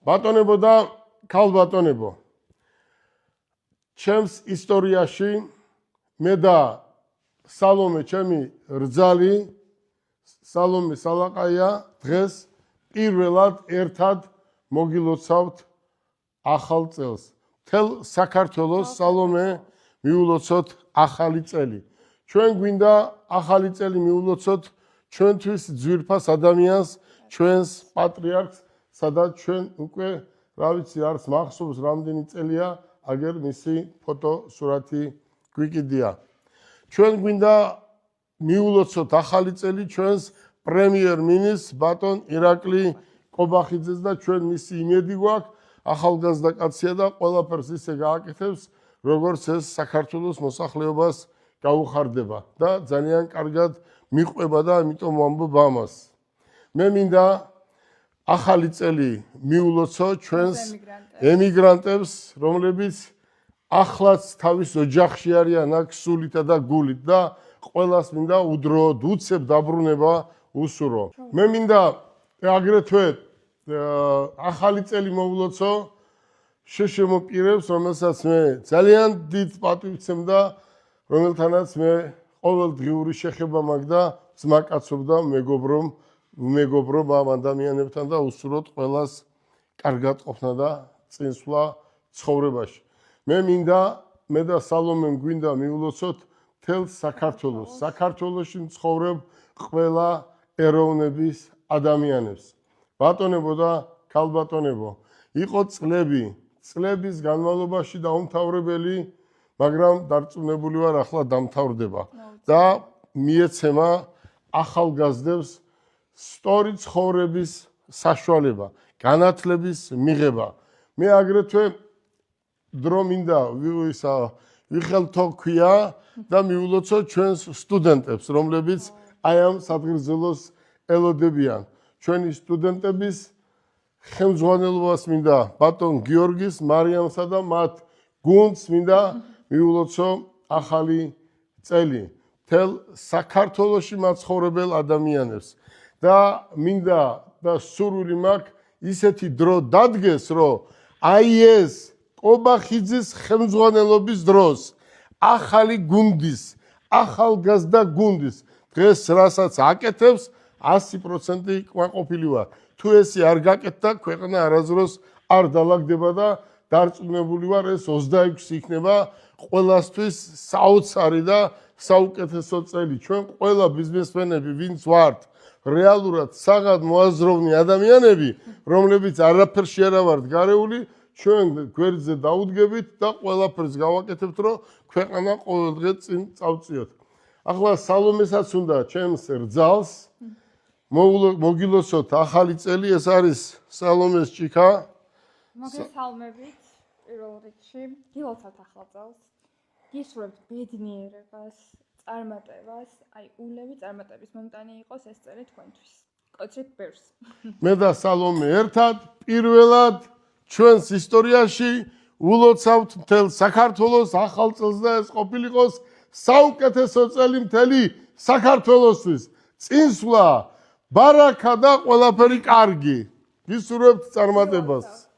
ბატონებო და ქალბატონებო, ჩემს ისტორიაში მე და სალომე ჩემი რძალი, სალომე სალაყაია დღეს პირველად ერთად მოგილოცავთ ახალ წელს. მთელ საქართველოს სალომე მიულოცოთ ახალი წელი. ჩვენ გვინდა ახალი წელი მიულოცოთ ჩვენთვის ძვირფას ადამიანს, ჩვენს პატრიარქს, სადაც ჩვენ უკვე რა ვიცი არც მახსოვს რამდენი წელია აგერ მისი ფოტო სურათი გვიკიდია. ჩვენ გვინდა მიულოცოთ ახალი წელი ჩვენს პრემიერ-მინისტრს ბატონ ირაკლი კობახიძეს და ჩვენ მისი იმედი გვაქვს ახალგაზრდა კაცია და ყველაფერს ისე გააკეთებს, როგორც ეს საქართველოს მოსახლეობას გაუხარდება და ძალიან კარგად მიყვება და ამიტომ ვამბობ ამას. მე მინდა ახალი წელი მიულოცო ჩვენს ემიგრანტებს, რომლებიც ახლაც თავის ოჯახში არიან აქ სულითა და გულით და ყველას მინდა უდროოდ უცებ დაბრუნება უსურო. მე მინდა აგრეთვე ახალი წელი მოვულოცო შეშემო პირებს, რომელსაც მე ძალიან დიდ პატივს ვცემ და რომელთანაც მე ყოველდღიური შეხება მაქვს და ძმაკაცობ და მეგობრობ ამ ადამიანებთან და უსურვოთ ყველას კარგად ყოფნა და წინსვლა ცხოვრებაში. მე მინდა მე და სალომემ გვინდა მიულოცოთ მთელ საქართველოს. საქართველოში მცხოვრებ ყველა ეროვნების ადამიანებს. ბატონებო და ქალბატონებო, იყო წლების განმავლობაში დაუმთავრებელი, მაგრამ დარწმუნებული ვარ ახლა დამთავრდება და მიეცემა ახალგაზრდებს სწორი ცხოვრების საშუალება, განათლების მიღება. მე აგრეთვე დრო მინდა ვიხელთო ქვია და მიულოცოთ ჩვენს სტუდენტებს, რომლებიც აი ამ სადღეგრძელოს ელოდებიან. ჩვენი სტუდენტების ხელმძღვანელობას მინდა ბატონ გიორგის, მარიამსა და მათ გუნდს მინდა მიულოცო ახალი წელი მთელ საქართველოში მაცხოვრებელ ადამიანებს და მინდა და სურვილი მაქვს ისეთი დრო დადგეს, რომ აი ეს კობახიძის ხელმძღვანელობის დროს ახალი გუნდის, ახალგაზრდა გუნდის დღეს რასაც აკეთებს 100% ყვაყოფილი ვარ. თუ ესე არ გაკეთდა, ქვეყანა არასდროს არ დაალაგდება და დარწმუნებული ვარ ეს 26 იქნება ყველასთვის საოცარი და საუკეთესო წელი. ჩვენ ყველა ბიზნესმენები, ვინც ვართ, რეალურად საღად მოაზროვნე ადამიანები, რომლებიც არაფერში არა ვართ გარეული, ჩვენ გვერდზე დაუდგებით და ყველაფერს გავაკეთებთ, რომ ქვეყანა ყოველდღე წინ წავწიოთ. ახლა სალომესაც უნდა ჩემს რძალს მოგილოცოთ ახალი წელი, ეს არის სალომეს ჭიქა. მოგესალმებით პირველ რიგში, გილოცავთ ახალ წელს, გისურვებთ ბედნიერებას, წარმატებას, აი ულევი წარმატების მომტანი იყოს ეს წელი თქვენთვის. კოცრით ბევრს. მე და სალომე ერთად პირველად ჩვენს ისტორიაში ულოცავთ მთელ საქართველოს ახალ წელს და ეს ყოფილიყოს საუკეთესო წელი მთელი საქართველოსთვის. წინსვლა, ბარაკა და ყველაფერი კარგი. გისურვებთ წარმატებას.